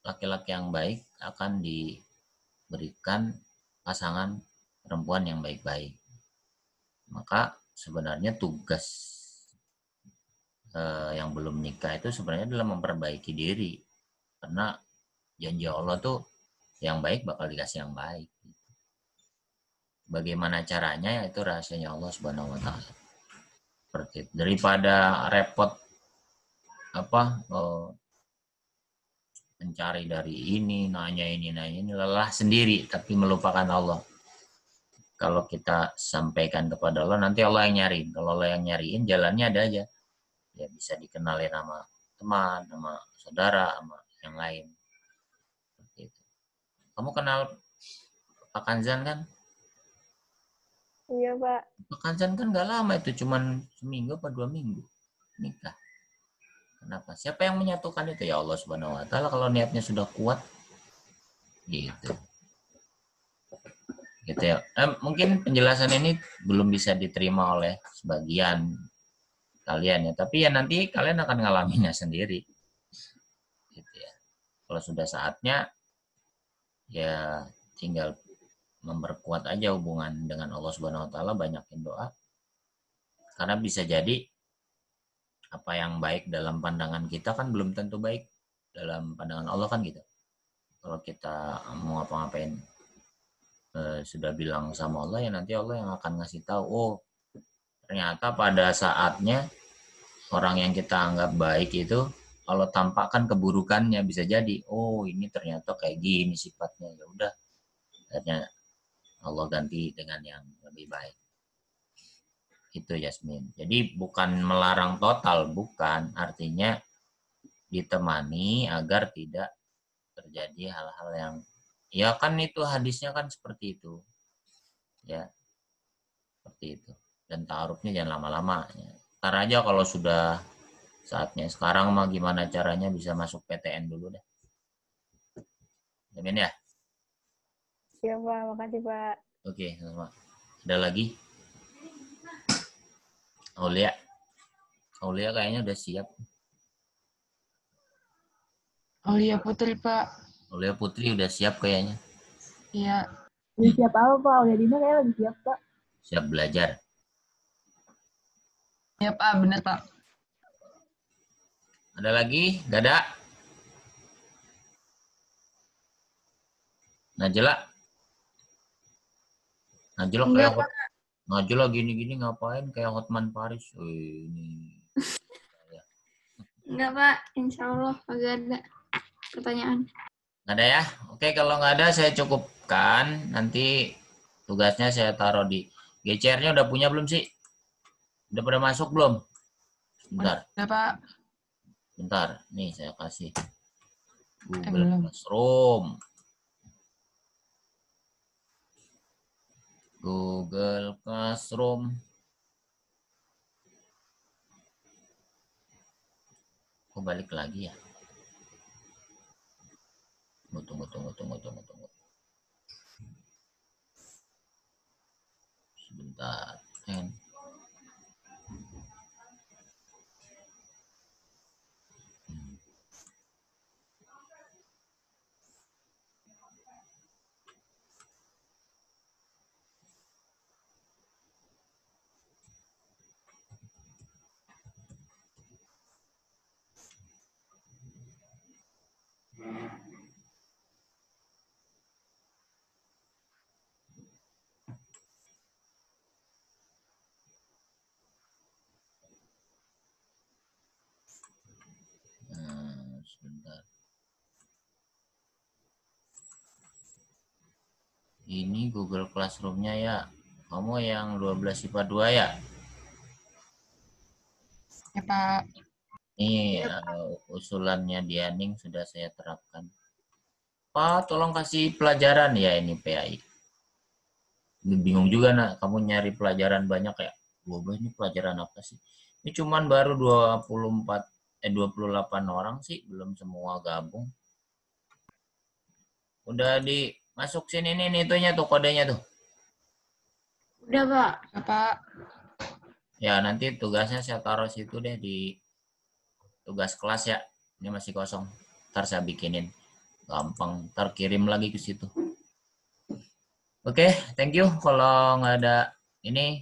laki-laki yang baik akan diberikan pasangan perempuan yang baik-baik. Maka sebenarnya tugas yang belum nikah itu sebenarnya adalah memperbaiki diri. Karena janji Allah tuh yang baik bakal dikasih yang baik. Bagaimana caranya, yaitu rahasianya Allah Subhanahu wa taala. Seperti itu. Daripada repot mencari dari ini, nanya ini, lelah sendiri tapi melupakan Allah. Kalau kita sampaikan kepada Allah, nanti Allah yang nyariin. Kalau Allah yang nyariin, jalannya ada aja. Ya bisa dikenalin sama teman, sama saudara, sama yang lain. Seperti itu. Kamu kenal Pak Kanzan kan? Iya, Pak. Pak Kanzan kan gak lama itu, cuman seminggu apa 2 minggu nikah. Kenapa? Siapa yang menyatukan itu? Ya Allah Subhanahu wa taala, kalau niatnya sudah kuat. Gitu. Gitu ya. Mungkin penjelasan ini belum bisa diterima oleh sebagian kalian ya, tapi ya nanti kalian akan ngalaminnya sendiri. Gitu ya. Kalau sudah saatnya ya tinggal memperkuat aja hubungan dengan Allah Subhanahu wa taala, banyakin doa. Karena bisa jadi apa yang baik dalam pandangan kita kan belum tentu baik dalam pandangan Allah kan gitu. Kalau kita mau ngapa-ngapain sudah bilang sama Allah, ya nanti Allah yang akan ngasih tahu, oh ternyata pada saatnya orang yang kita anggap baik itu kalau tampakkan keburukannya, bisa jadi oh ini ternyata kayak gini sifatnya, ya udah akhirnya Allah ganti dengan yang lebih baik. Itu Yasmin. Jadi bukan melarang total, bukan, artinya ditemani agar tidak terjadi hal-hal yang, ya kan itu hadisnya kan seperti itu. Ya. Seperti itu. Dan ta'arufnya jangan lama-lama. Ya. Ntar aja kalau sudah saatnya. Sekarang mah gimana caranya bisa masuk PTN dulu deh. Amin ya? Iya, Pak. Makasih, Pak. Oke, sama. Ada lagi? Aulia kayaknya udah siap. Aulia Putri, Pak. Aulia Putri udah siap kayaknya. Iya. Lagi siap apa, Pak? Aulia Dina kayaknya lagi siap, Pak. Siap belajar. Iya, Pak. Bener, Pak. Ada lagi? Gak ada? Najla kayak Najla gini-gini ngapain kayak Hotman Paris? Ini. Enggak, Pak. Insya Allah agak ada pertanyaan. Nggak ada ya? Oke, kalau nggak ada saya cukupkan. Nanti tugasnya saya taruh di GCR-nya udah punya belum sih? Udah pada masuk belum? Bentar. Udah, Pak. Bentar. Nih saya kasih Google belum. Classroom. Google Classroom. Kok balik lagi ya? Tunggu. Sebentar. Sebentar. Ini Google Classroom-nya ya. Kamu yang 12 IPA 2 ya? Ya, Pak. Ini usulannya Dianing sudah saya terapkan. Pak, tolong kasih pelajaran ya ini PAI. Bingung juga nak, kamu nyari pelajaran banyak ya. Wah, ini pelajaran apa sih? Ini cuman baru 28 orang sih, belum semua gabung. Udah dimasuk sini nih itunya tuh kodenya tuh. Udah, Pak. Ya, Pak. Ya, nanti tugasnya saya taruh situ deh di tugas kelas ya. Ini masih kosong. Ntar saya bikinin. Gampang. Ntar kirim lagi ke situ. Oke, thank you. Kalau nggak ada ini,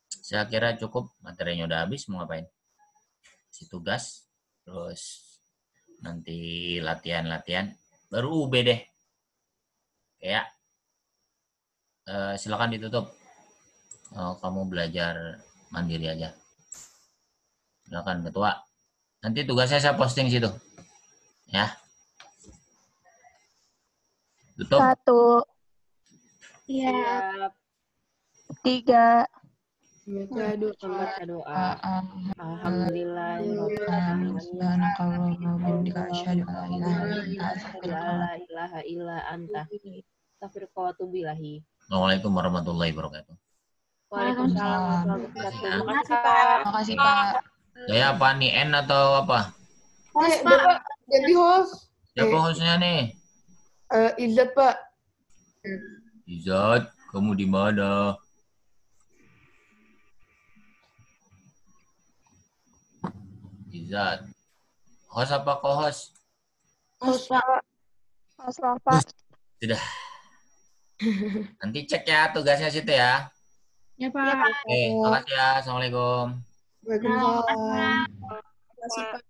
saya kira cukup. Materinya udah habis. Mau ngapain? Si tugas. Terus nanti latihan-latihan. Baru UB deh. Ya. Silakan ditutup. Kamu belajar mandiri aja. Silakan ketua. Nanti tugasnya saya posting situ. Ya. Tutup. 1, Siap. 3. Baca doa. Membaca doa. Alhamdulillah. La ilaha illa anta. Astaghfiruka wa atubu ilahi. Assalamualaikum warahmatullahi wabarakatuh. Waalaikumsalam warahmatullahi wabarakatuh. Makasih, Pak. Terima kasih, Pak. Saya apa nih? N atau apa? Bapak jadi host. Siapa hostnya nih? Izzat, Pak. Izat, kamu di mana? Izat. Host apa co-host? Host, Pak. Mas Rafa. Sudah. Nanti cek ya tugasnya situ ya. Ya, Pak. Oke, makasih ya. Assalamualaikum. Waalaikumsalam. Makasih, Pak.